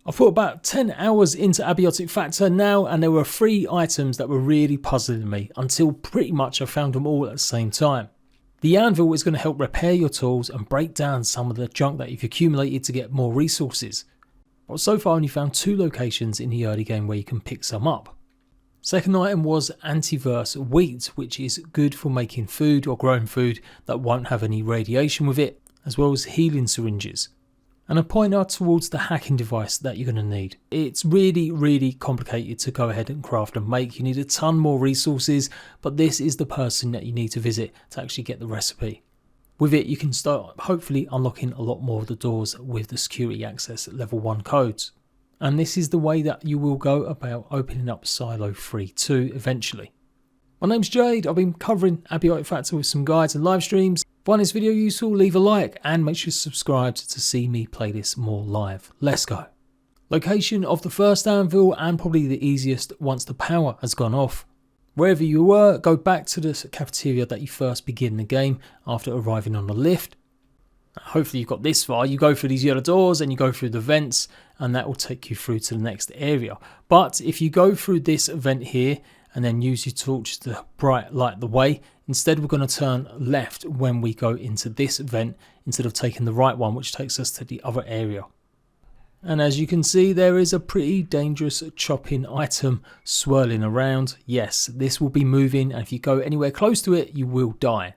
I've put about 10 hours into Abiotic Factor now, and there were 3 items that were really puzzling me until pretty much I found them all at the same time. The Anvil is going to help repair your tools and break down some of the junk that you've accumulated to get more resources. But so far I only found 2 locations in the early game where you can pick some up. Second item was Antiverse wheat, which is good for making food or growing food that won't have any radiation with it, as well as healing syringes. And a pointer towards the hacking device that you're going to need. It's really complicated to go ahead and craft and make. You need a ton more resources, but this is the person that you need to visit to actually get the recipe. With it you can start hopefully unlocking a lot more of the doors with the security access at level 1 codes. And this is the way that you will go about opening up Silo 3.2 eventually. My name's Jade, I've been covering Abiotic Factor with some guides and live streams. Find this video useful, leave a like and make sure you subscribe to see me play this more live. Let's go. Location of the first anvil and probably the easiest once the power has gone off. Wherever you were, go back to the cafeteria that you first begin the game after arriving on the lift. Hopefully you've got this far. You go through these yellow doors and you go through the vents and that will take you through to the next area. But if you go through this vent here and then use your torch to bright light the way, instead we're going to turn left when we go into this vent instead of taking the right one, which takes us to the other area. And as you can see, there is a pretty dangerous chopping item swirling around. Yes, this will be moving, and if you go anywhere close to it, you will die.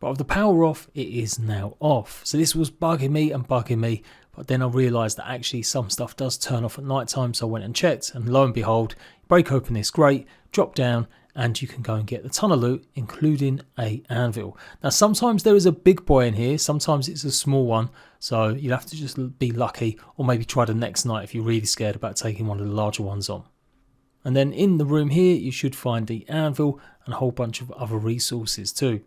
But with the power off, it is now off. So this was bugging me, but then I realised that actually some stuff does turn off at night time, so I went and checked, and lo and behold, break open this grate, drop down, and you can go and get a ton of loot, including a anvil. Now sometimes there is a big boy in here, sometimes it's a small one, so you'll have to just be lucky, or maybe try the next night if you're really scared about taking one of the larger ones on. And then in the room here, you should find the anvil and a whole bunch of other resources too.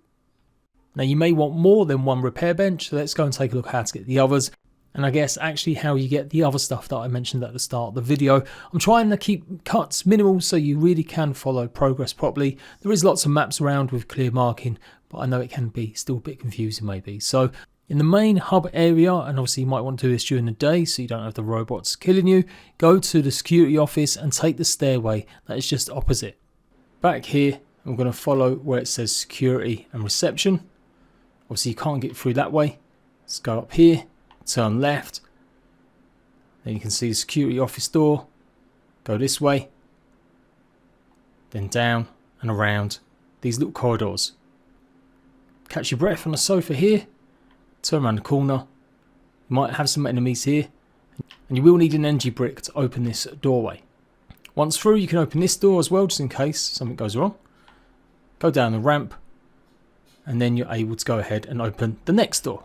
Now you may want more than one repair bench, so let's go and take a look at how to get the others. And I guess actually how you get the other stuff that I mentioned at the start of the video. I'm trying to keep cuts minimal so you really can follow progress properly. There is lots of maps around with clear marking, but I know it can be still a bit confusing maybe. So in the main hub area, and obviously you might want to do this during the day so you don't have the robots killing you, go to the security office and take the stairway that is just opposite. Back here, I'm going to follow where it says security and reception. Obviously you can't get through that way. Let's go up here, turn left. Then you can see the security office door. Go this way. Then down and around these little corridors. Catch your breath on the sofa here. Turn around the corner. You might have some enemies here. And you will need an energy brick to open this doorway. Once through, you can open this door as well, just in case something goes wrong. Go down the ramp. And then you're able to go ahead and open the next door,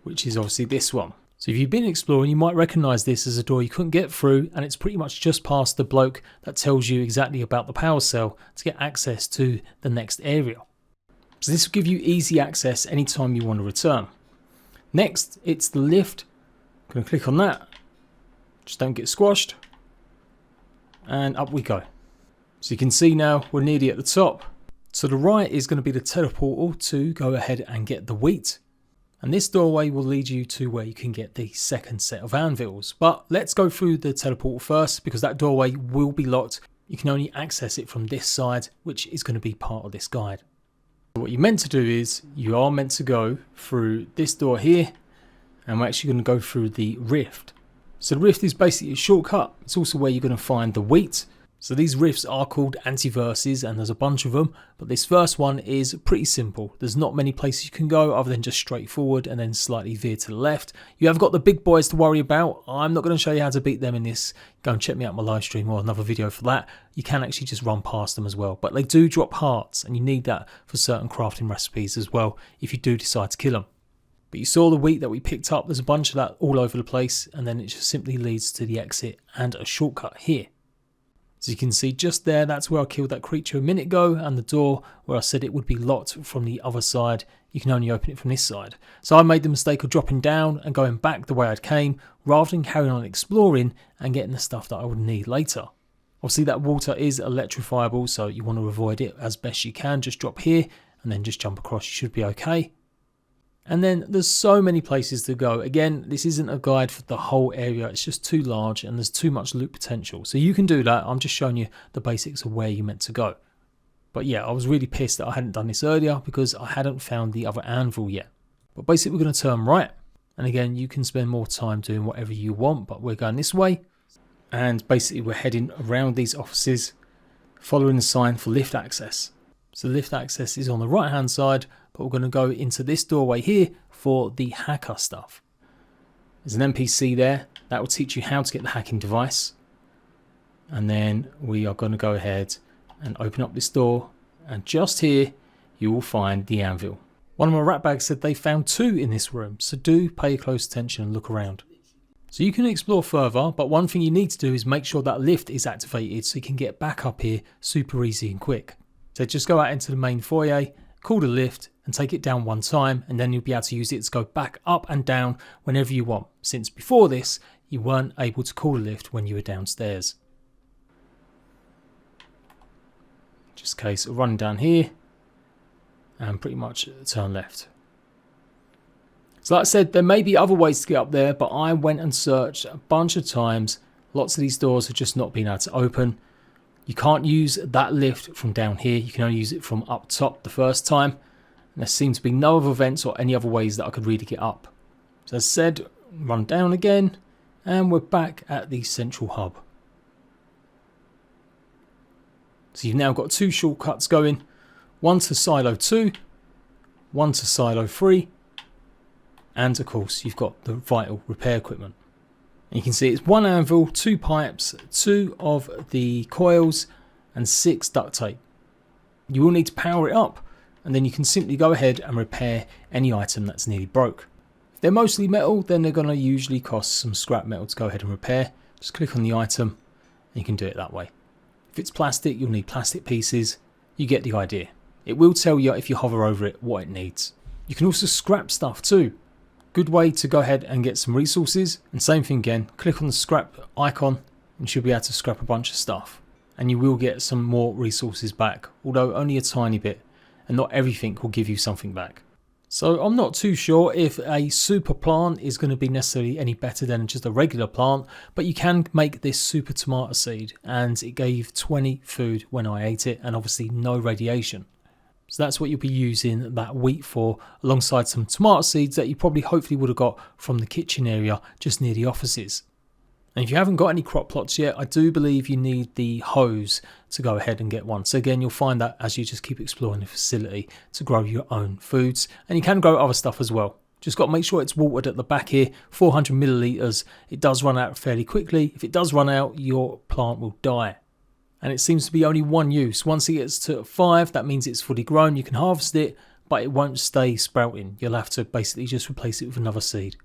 which is obviously this one. So if you've been exploring, you might recognise this as a door you couldn't get through, and it's pretty much just past the bloke that tells you exactly about the power cell to get access to the next area. So this will give you easy access anytime you want to return. Next, it's the lift. I'm going to click on that. Just don't get squashed. And up we go. So you can see now we're nearly at the top. To the right is going to be the teleportal to go ahead and get the wheat. And this doorway will lead you to where you can get the second set of anvils. But let's go through the teleportal first, because that doorway will be locked. You can only access it from this side, which is going to be part of this guide. What you're meant to do is you are meant to go through this door here, and we're actually going to go through the rift. So the rift is basically a shortcut. It's also where you're going to find the wheat. So these rifts are called Antiverses, and there's a bunch of them, but this first one is pretty simple. There's not many places you can go other than just straight forward and then slightly veer to the left. You have got the big boys to worry about. I'm not going to show you how to beat them in this. Go and check me out my live stream or another video for that. You can actually just run past them as well, but they do drop hearts, and you need that for certain crafting recipes as well if you do decide to kill them. But you saw the wheat that we picked up. There's a bunch of that all over the place, and then it just simply leads to the exit and a shortcut here. As you can see just there, that's where I killed that creature a minute ago, and the door where I said it would be locked from the other side, you can only open it from this side. So I made the mistake of dropping down and going back the way I came, rather than carrying on exploring and getting the stuff that I would need later. Obviously that water is electrifiable, so you want to avoid it as best you can. Just drop here and then just jump across, you should be okay. And then there's so many places to go. Again, this isn't a guide for the whole area. It's just too large and there's too much loot potential. So you can do that. I'm just showing you the basics of where you're meant to go. But yeah, I was really pissed that I hadn't done this earlier because I hadn't found the other anvil yet. But basically we're going to turn right. And again, you can spend more time doing whatever you want, but we're going this way. And basically we're heading around these offices, following the sign for lift access. So lift access is on the right hand side, but we're going to go into this doorway here for the hacker stuff. There's an NPC there that will teach you how to get the hacking device. And then we are going to go ahead and open up this door, and just here you will find the anvil. One of my ratbags said they found 2 in this room, so do pay close attention and look around. So you can explore further, but one thing you need to do is make sure that lift is activated so you can get back up here super easy and quick. So just go out into the main foyer, call the lift and take it down 1 time, and then you'll be able to use it to go back up and down whenever you want, since before this you weren't able to call the lift when you were downstairs. Just a case of running down here and pretty much turn left. So like I said, there may be other ways to get up there, but I went and searched a bunch of times. Lots of these doors have just not been able to open. You can't use that lift from down here. You can only use it from up top the first time. And there seems to be no other vents or any other ways that I could really get up. So as I said, run down again, and we're back at the central hub. So you've now got 2 shortcuts going. One to silo 2, one to silo 3. And of course, you've got the vital repair equipment. And you can see it's 1 anvil, 2 pipes, 2 of the coils, and 6 duct tape. You will need to power it up, and then you can simply go ahead and repair any item that's nearly broke. If they're mostly metal, then they're going to usually cost some scrap metal to go ahead and repair. Just click on the item, and you can do it that way. If it's plastic, you'll need plastic pieces. You get the idea. It will tell you if you hover over it what it needs. You can also scrap stuff too. Good way to go ahead and get some resources, and same thing again, click on the scrap icon and you should be able to scrap a bunch of stuff, and you will get some more resources back, although only a tiny bit, and not everything will give you something back. So I'm not too sure if a super plant is going to be necessarily any better than just a regular plant, but you can make this super tomato seed, and it gave 20 food when I ate it, and obviously no radiation. So that's what you'll be using that wheat for, alongside some tomato seeds that you probably hopefully would have got from the kitchen area just near the offices. And if you haven't got any crop plots yet, I do believe you need the hose to go ahead and get one. So again, you'll find that as you just keep exploring the facility to grow your own foods. And you can grow other stuff as well. Just got to make sure it's watered at the back here, 400 millilitres. It does run out fairly quickly. If it does run out, your plant will die. And it seems to be only 1 use. Once it gets to 5, that means it's fully grown. You can harvest it, but it won't stay sprouting. You'll have to basically just replace it with another seed.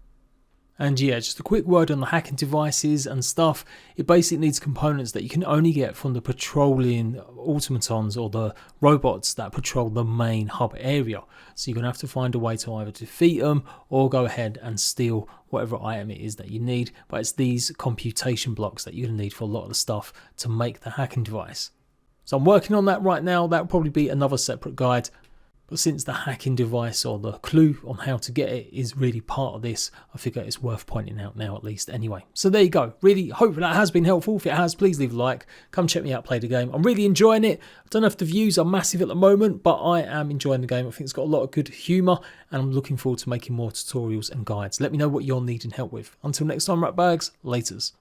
And yeah, just a quick word on the hacking devices and stuff. It basically needs components that you can only get from the patrolling automatons or the robots that patrol the main hub area. So you're going to have to find a way to either defeat them or go ahead and steal whatever item it is that you need. But it's these computation blocks that you're going to need for a lot of the stuff to make the hacking device. So I'm working on that right now. That'll probably be another separate guide. But since the hacking device or the clue on how to get it is really part of this, I figure it's worth pointing out now at least anyway. So there you go. Really hope that has been helpful. If it has, please leave a like. Come check me out, play the game. I'm really enjoying it. I don't know if the views are massive at the moment, but I am enjoying the game. I think it's got a lot of good humour, and I'm looking forward to making more tutorials and guides. Let me know what you're needing help with. Until next time, ratbags, laters.